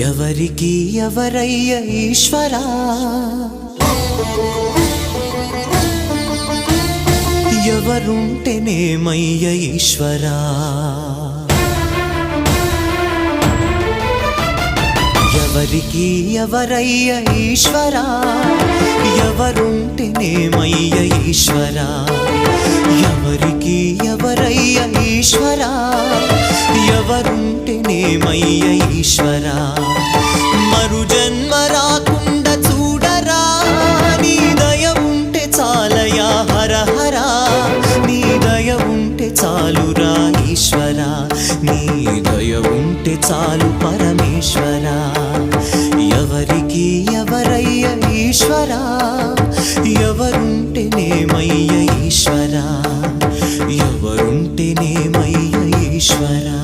ఎవరికి ఎవరయ్య ఈశ్వరా, ఎవరుంటేనేమయ్య ఈశ్వరా, ఎవరికి ఎవరయ్య ఈశ్వరా, ఎవరుంటేనేమయ్య ఈశ్వరా, ఎవరికి ఎవరయ్య ఈశ్వరా, ఎవరుంటేనేమయ్య ఈశ్వరా. మరు జన్మ రాకుండా చూడరా, నీ దయ ఉంటే చాలయా హర హరా, నీ దయ ఉంటే చాలురా ఈశ్వరా, నీ దయ ఉంటే చాలు పరమేశ్వరా. ఎవరికి ఎవరయ్య ఈశ్వరా, ఎవరుంటేనేమయ్య ఈశ్వరా, ఎవరుంటేనేమయ్య ఈశ్వరా.